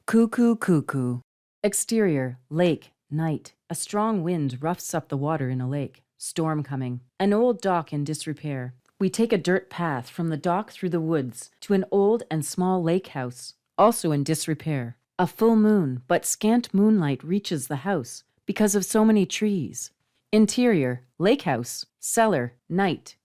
Cuckoo, cuckoo. Exterior, lake, night. A strong wind roughs up the water in a lake. Storm coming. An old dock in disrepair. We take a dirt path from the dock through the woods to an old and small lake house, also in disrepair. A full moon, but scant moonlight reaches the house because of so many trees. Interior, lake house, cellar, night.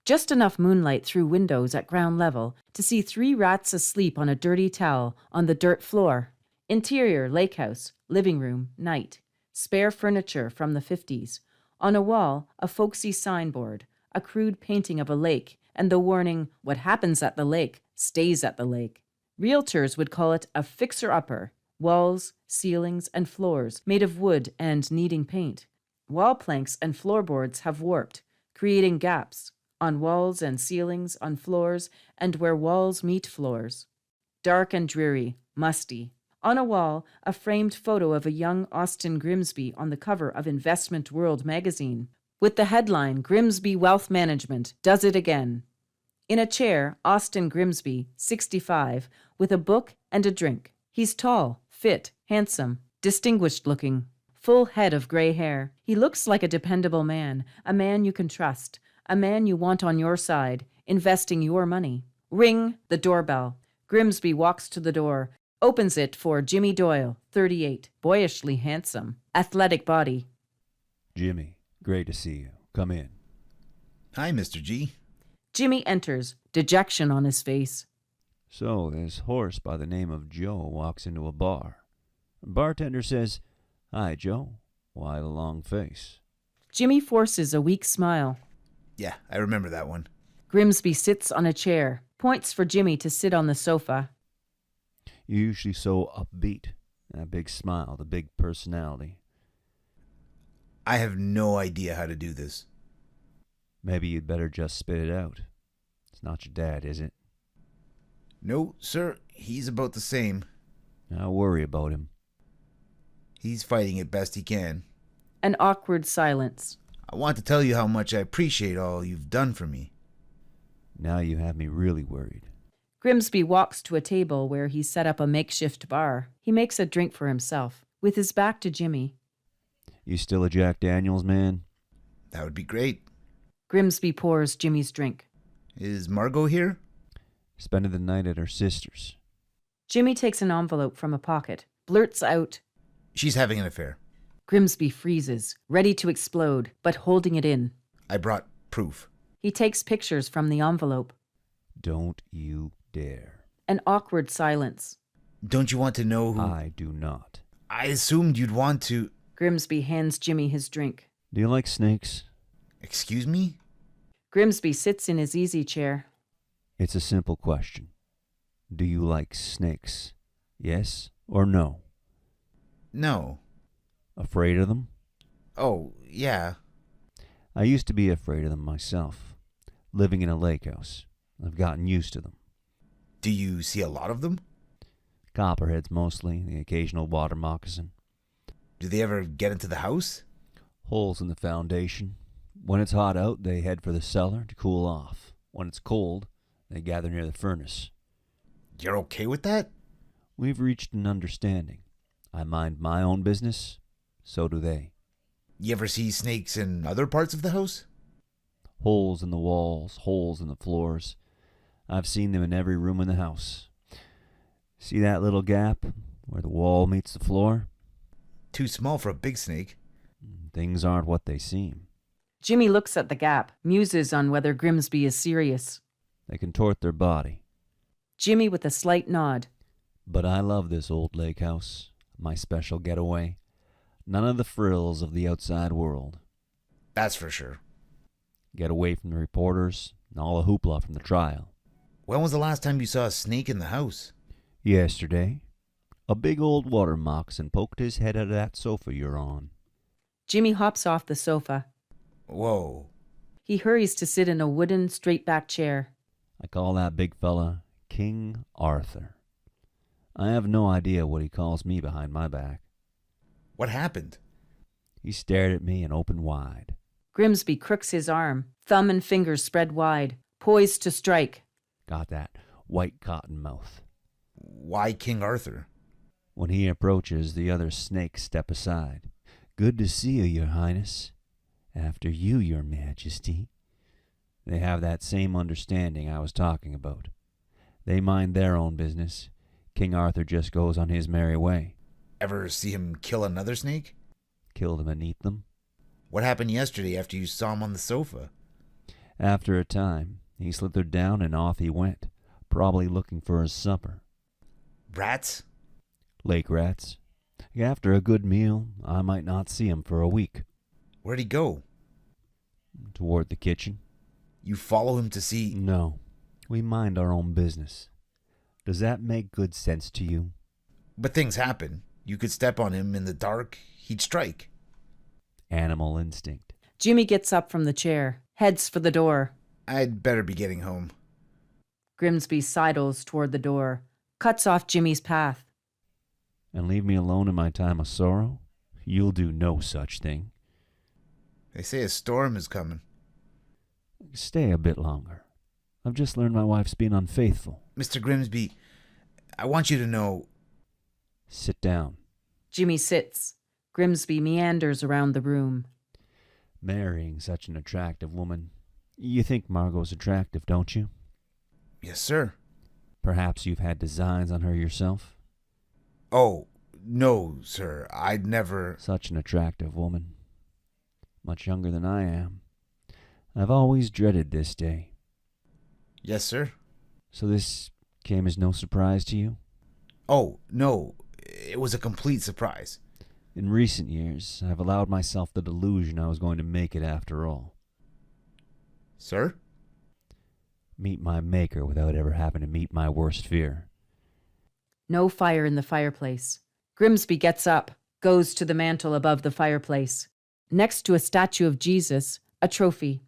Just enough moonlight through windows at ground level to see 3 rats asleep on a dirty towel on the dirt floor. Interior, lake house, living room, night. Spare furniture from the 50s. On a wall, a folksy signboard, a crude painting of a lake, and the warning, "What happens at the lake stays at the lake." Realtors would call it a fixer-upper. Walls, ceilings, and floors made of wood and needing paint. Wall planks and floorboards have warped, creating gaps on walls and ceilings, on floors, and where walls meet floors. Dark and dreary, musty. On a wall, a framed photo of a young Austin Grimsby on the cover of Investment World magazine, with the headline, "Grimsby Wealth Management does it again." In a chair, Austin Grimsby, 65, with a book and a drink. He's tall, fit, handsome, distinguished-looking, full head of gray hair. He looks like a dependable man, a man you can trust, a man you want on your side, investing your money. Ring, the doorbell. Grimsby walks to the door, opens it for Jimmy Doyle, 38, boyishly handsome, athletic body. Jimmy, great to see you. Come in. Hi, Mr. G. Jimmy enters, dejection on his face. So, this horse by the name of Joe walks into a bar. The bartender says, "Hi, Joe. Why the long face?" Jimmy forces a weak smile. Yeah, I remember that one. Grimsby sits on a chair, points for Jimmy to sit on the sofa. You're usually so upbeat. That big smile, the big personality. I have no idea how to do this. Maybe you'd better just spit it out. It's not your dad, is it? No, sir, he's about the same. I worry about him. He's fighting it best he can. An awkward silence. I want to tell you how much I appreciate all you've done for me. Now you have me really worried. Grimsby walks to a table where he set up a makeshift bar. He makes a drink for himself, with his back to Jimmy. You still a Jack Daniels man? That would be great. Grimsby pours Jimmy's drink. Is Margot here? Spending the night at her sister's. Jimmy takes an envelope from a pocket, blurts out. She's having an affair. Grimsby freezes, ready to explode, but holding it in. I brought proof. He takes pictures from the envelope. Don't you dare. An awkward silence. Don't you want to know who... I do not. I assumed you'd want to... Grimsby hands Jimmy his drink. Do you like snakes? Excuse me? Grimsby sits in his easy chair. It's a simple question. Do you like snakes? Yes or no? No. Afraid of them? Oh, yeah. I used to be afraid of them myself. Living in a lake house. I've gotten used to them. Do you see a lot of them? Copperheads mostly, the occasional water moccasin. Do they ever get into the house? Holes in the foundation. When it's hot out, they head for the cellar to cool off. When it's cold, they gather near the furnace. You're okay with that? We've reached an understanding. I mind my own business, so do they. You ever see snakes in other parts of the house? Holes in the walls, holes in the floors. I've seen them in every room in the house. See that little gap where the wall meets the floor? Too small for a big snake. Things aren't what they seem. Jimmy looks at the gap, muses on whether Grimsby is serious. They contort their body. Jimmy with a slight nod. But I love this old lake house, my special getaway. None of the frills of the outside world. That's for sure. Get away from the reporters and all the hoopla from the trial. When was the last time you saw a snake in the house? Yesterday, a big old water moccasin poked his head out of that sofa you're on. Jimmy hops off the sofa. Whoa. He hurries to sit in a wooden, straight-back chair. I call that big fella King Arthur. I have no idea what he calls me behind my back. What happened? He stared at me and opened wide. Grimsby crooks his arm, thumb and fingers spread wide, poised to strike. Got that white cotton mouth. Why King Arthur? When he approaches, the other snakes step aside. "Good to see you, Your Highness." "After you, Your Majesty." They have that same understanding I was talking about. They mind their own business. King Arthur just goes on his merry way. Ever see him kill another snake? Kill them and eat them. What happened yesterday after you saw him on the sofa? After a time, he slithered down and off he went, probably looking for his supper. Rats? Lake rats. After a good meal, I might not see him for a week. Where'd he go? Toward the kitchen. You follow him to see... No, we mind our own business. Does that make good sense to you? But things happen. You could step on him in the dark, he'd strike. Animal instinct. Jimmy gets up from the chair, heads for the door. I'd better be getting home. Grimsby sidles toward the door, cuts off Jimmy's path. And leave me alone in my time of sorrow? You'll do no such thing. They say a storm is coming. Stay a bit longer. I've just learned my wife's been unfaithful. Mr. Grimsby, I want you to know... Sit down. Jimmy sits. Grimsby meanders around the room. Marrying such an attractive woman. You think Margot's attractive, don't you? Yes, sir. Perhaps you've had designs on her yourself? Oh, no, sir. I'd never... Such an attractive woman. Much younger than I am. I've always dreaded this day. Yes, sir. So this came as no surprise to you? Oh, no. It was a complete surprise. In recent years, I've allowed myself the delusion I was going to make it after all. Sir? Meet my maker without ever having to meet my worst fear. No fire in the fireplace. Grimsby gets up, goes to the mantel above the fireplace. Next to a statue of Jesus, a trophy.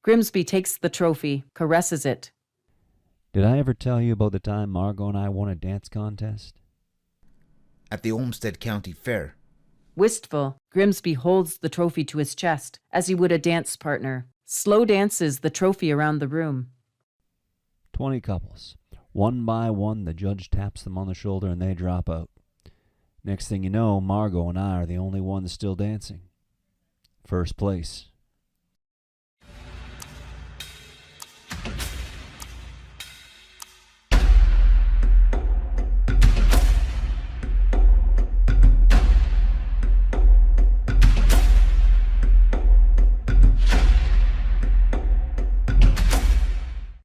Grimsby takes the trophy, caresses it. Did I ever tell you about the time Margot and I won a dance contest? At the Olmsted County Fair. Wistful, Grimsby holds the trophy to his chest, as he would a dance partner. Slow dances the trophy around the room. 20 couples. One by one, the judge taps them on the shoulder and they drop out. Next thing you know, Margot and I are the only ones still dancing. First place.